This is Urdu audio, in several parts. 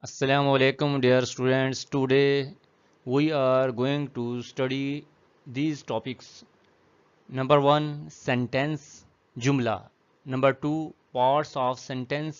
Assalamu alaikum dear students. Today we are going to study these topics. Number 1 sentence jumla. Number 2 parts of sentence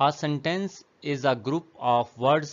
A sentence is a group of words.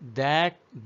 that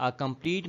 a complete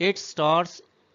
It starts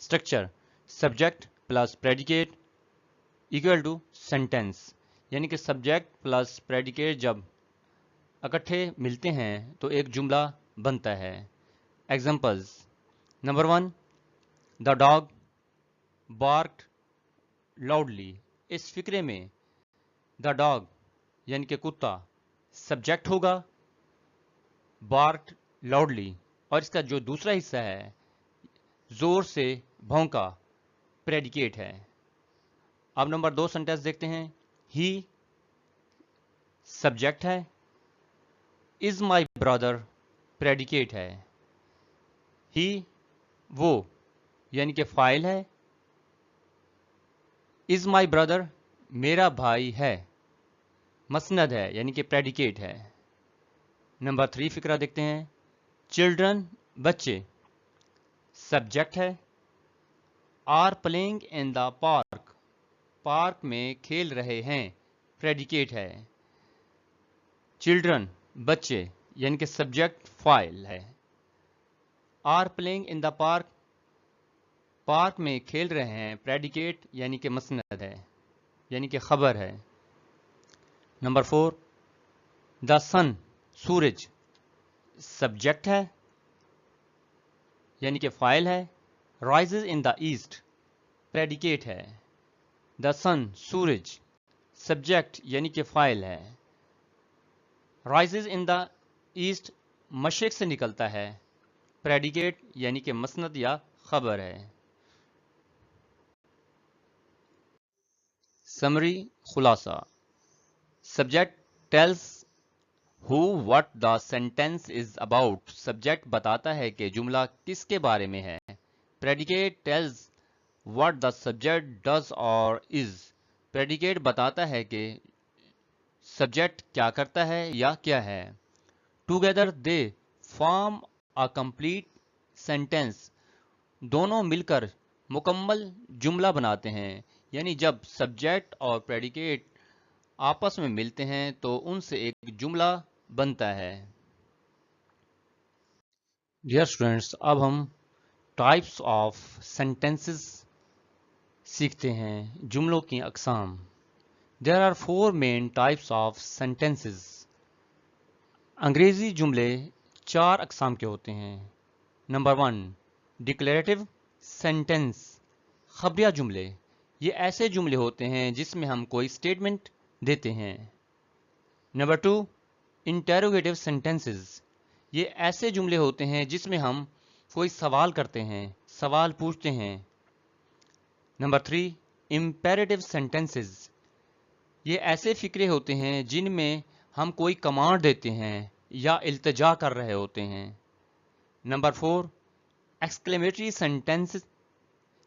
structure subject plus predicate equal to sentence, یعنی کہ سبجیکٹ پلس پریڈیکیٹ جب اکٹھے ملتے ہیں تو ایک جملہ بنتا ہے۔ Examples: number 1، the dog barked loudly. اس فقرے میں دا ڈاگ یعنی کہ کتا سبجیکٹ ہوگا، بارکڈ لاؤڈلی، اور اس کا جو دوسرا حصہ ہے زور سے بھونکا پریڈیکیٹ ہے۔ اب نمبر 2 سینٹینس دیکھتے ہیں۔ ہی سبجیکٹ ہے، از مائی برادر پریڈیکیٹ ہے۔ ہی وہ یعنی کہ فاعل ہے، از مائی برادر میرا بھائی ہے مسند ہے یعنی کہ پریڈیکیٹ ہے۔ نمبر 3 فقرہ دیکھتے ہیں۔ چلڈرن بچے سبجیکٹ ہے، are playing in the park park میں کھیل رہے ہیں پریڈیکیٹ ہے۔ چلڈرن بچے یعنی کہ سبجیکٹ فاعل ہے، are playing in the park park میں کھیل رہے ہیں پریڈیکیٹ یعنی کہ مسند ہے یعنی کہ خبر ہے۔ نمبر 4، دا سن سورج سبجیکٹ ہے یعنی کہ فاعل ہے، رائزز ان دا ایسٹ پریڈیکیٹ ہے۔ دا سن سورج سبجیکٹ یعنی کہ فاعل ہے، رائزز ان دا ایسٹ مشرق سے نکلتا ہے پریڈیکیٹ یعنی کہ مسند یا خبر ہے۔ سمری خلاصہ: subject tells who what the sentence is about، subject بتاتا ہے کہ جملہ کس کے بارے میں ہے۔ predicate tells what the subject does or is، predicate بتاتا ہے کہ سبجیکٹ کیا کرتا ہے یا کیا ہے۔ together they form a complete sentence، دونوں مل کر مکمل جملہ بناتے ہیں، یعنی جب سبجیکٹ اور predicate آپس میں ملتے ہیں تو ان سے ایک جملہ بنتا ہے۔ ڈیئر اسٹوڈینٹس، اب ہم ٹائپس آف سینٹینسز سیکھتے ہیں، جملوں کی اقسام۔ There are 4 main types of sentences. انگریزی جملے 4 اقسام کے ہوتے ہیں۔ نمبر 1، ڈکلیریٹو سینٹینس، خبریہ جملے۔ یہ ایسے جملے ہوتے ہیں جس میں ہم کوئی اسٹیٹمنٹ دیتے ہیں۔ نمبر 2، انٹیروگیٹو سینٹینسز، یہ ایسے جملے ہوتے ہیں جس میں ہم کوئی سوال کرتے ہیں، سوال پوچھتے ہیں۔ نمبر 3، امپیریٹو سینٹینسز، یہ ایسے فقرے ہوتے ہیں جن میں ہم کوئی کمانڈ دیتے ہیں یا التجا کر رہے ہوتے ہیں۔ نمبر 4، ایکسکلیمیٹری سینٹینسز،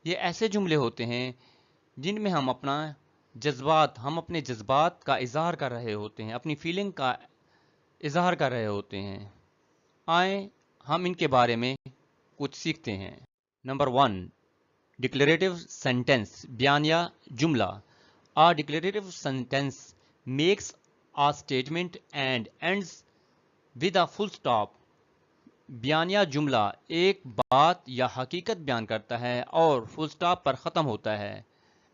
یہ ایسے جملے ہوتے ہیں جن میں ہم اپنے جذبات کا اظہار کر رہے ہوتے ہیں، اپنی فیلنگ کا اظہار کر رہے ہوتے ہیں۔ آئیں ہم ان کے بارے میں کچھ سیکھتے ہیں۔ نمبر 1، ڈکلیریٹو سینٹینس، بیانیہ جملہ۔ A declarative sentence makes a statement and ends with a full stop۔ بیانیہ جملہ ایک بات یا حقیقت بیان کرتا ہے اور فل سٹاپ پر ختم ہوتا ہے۔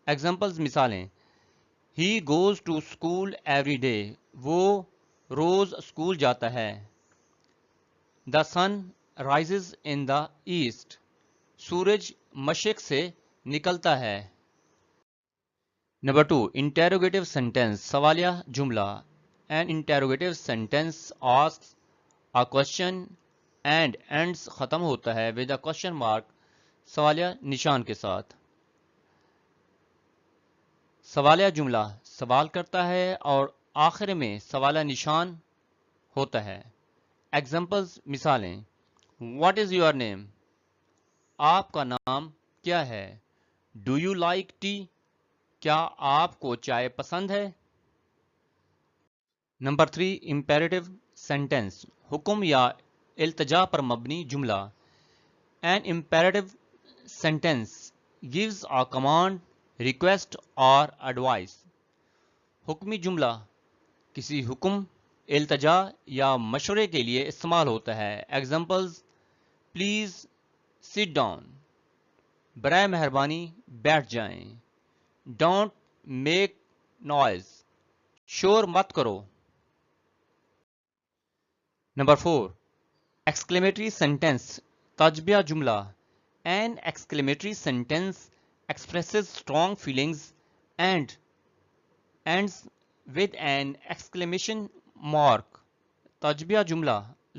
ایگزامپلز، مثالیں: He goes to school every day، وہ روز اسکول جاتا ہے۔ The sun rises in the east، سورج مشرق سے نکلتا ہے۔ نمبر 2، انٹیروگیٹو سینٹینس، سوالیہ جملہ۔ An interrogative sentence asks a question and ends، ختم ہوتا ہے with a question mark، سوالیہ نشان کے ساتھ۔ سوالیہ جملہ سوال کرتا ہے اور آخر میں سوالیہ نشان ہوتا ہے۔ ایگزامپلز، مثالیں: What is your name؟ آپ کا نام کیا ہے؟ Do you like tea؟ کیا آپ کو چائے پسند ہے؟ نمبر 3، امپیریٹو سینٹینس، حکم یا التجا پر مبنی جملہ۔ An imperative sentence gives a command، request or advice۔ حکمی جملہ کسی حکم، التجا یا مشورے کے لیے استعمال ہوتا ہے۔ ایگزامپلز: پلیز سٹ ڈاؤن، برائے مہربانی بیٹھ جائیں. Don't make noise. شور مت کرو. نمبر 4. ایکسکلیمیٹری سینٹینس. تجبیہ جملہ. An exclamatory sentence expresses strong feelings and ends with an exclamation mark. تجبیہ جملہ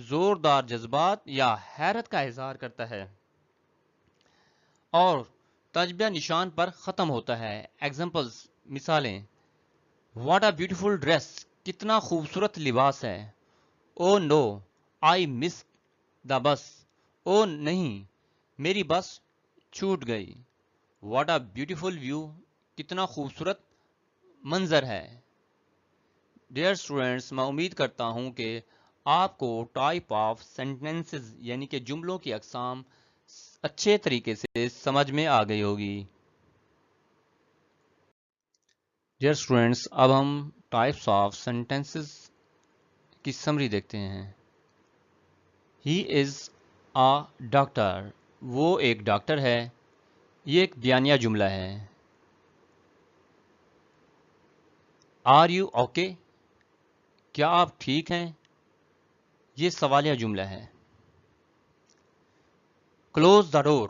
زوردار جذبات یا حیرت کا اظہار کرتا ہے اور تجبیہ نشان پر ختم ہوتا ہے. ایگزامپلز مثالیں. What a beautiful dress. کتنا خوبصورت لباس ہے. Oh no, I missed the bus. Oh نہیں, میری بس چھوٹ گئی. What a beautiful view. کتنا خوبصورت منظر ہے. ڈیئر اسٹوڈینٹس، میں امید کرتا ہوں کہ آپ کو ٹائپ آف سینٹینسز یعنی کہ جملوں کی اقسام اچھے طریقے سے سمجھ میں آ گئی ہوگی. ڈیئر اسٹوڈینٹس، اب ہم ٹائپس آف سینٹینسز کی سمری دیکھتے ہیں. He is a doctor. وہ ایک ڈاکٹر ہے. یہ ایک بیانیہ جملہ ہے. Are you okay? کیا آپ ٹھیک ہیں؟ یہ سوالیہ جملہ ہے. Close the door.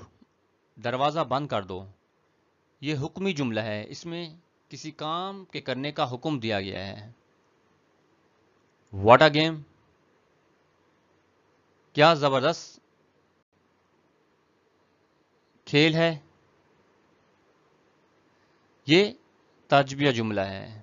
دروازہ بند کر دو. یہ حکمی جملہ ہے. اس میں کسی کام کے کرنے کا حکم دیا گیا ہے. What a game. کیا زبردست کھیل ہے. یہ تجبیہ جملہ ہے.